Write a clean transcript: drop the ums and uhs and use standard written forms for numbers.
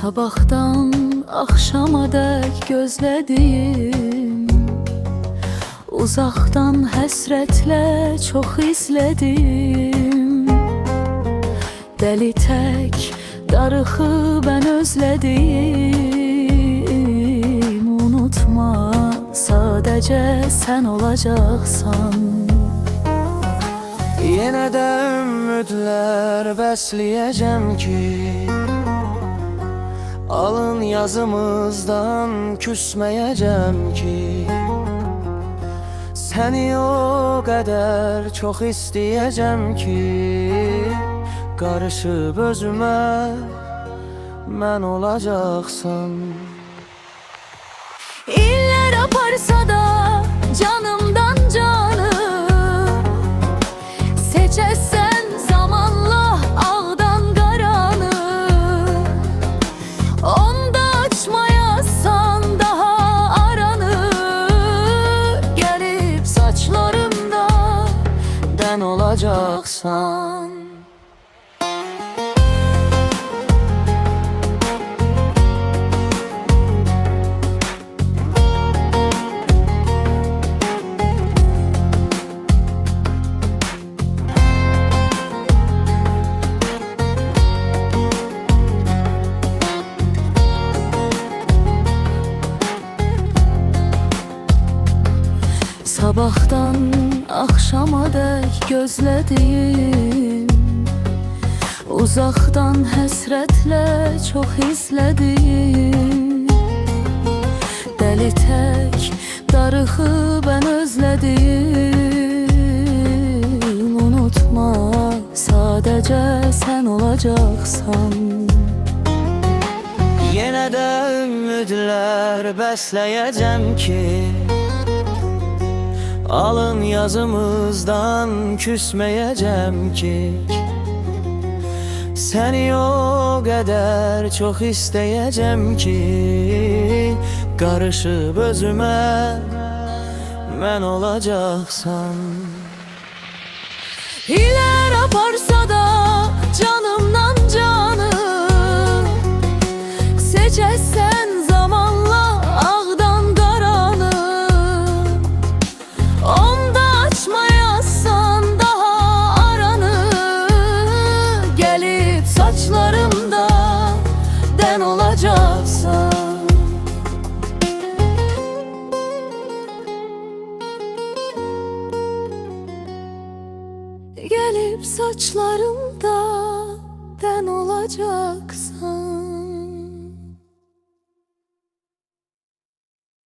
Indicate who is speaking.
Speaker 1: Sabahtan akşama dek gözlediğim, uzaktan həsrətlə çox izlədim. Dəli tək darıxıb mən özlədim. Unutma, sadəcə sən olacaqsan.
Speaker 2: Yenə də ümidlər bəsləyəcəm ki, alın yazımızdan küsməyəcəm ki, səni o qədər çox istəyəcəm ki, qarışıb özümə mən olacaqsan.
Speaker 1: İllər aparsa da canımdan canı, seçəsən zamanla ağdan qaranı. Onda açmayasan daha aranı, gəlib saçlarımda
Speaker 2: Dən olacaqsan.
Speaker 1: Sabahtan akşama dek gözlediğim, uzaktan həsrətlə çox izlədim. Dəli tək darıxıb mən özlədim. Unutma, sadəcə sən olacaqsan.
Speaker 2: Yenə də ümidlər bəsləyəcəm ki, alın yazımızdan küsməyəcəm ki, səni o qədər çox istəyəcəm ki, qarışıb özümə mən olacaqsan.
Speaker 1: İllər aparsa da canımdan canı, seçəsən zamanla ağdan qaranı. Onda açmayasan daha aranı, gəlib saçlarımda dən olacaqsan. Gelip saçlarımda dən olacaqsan.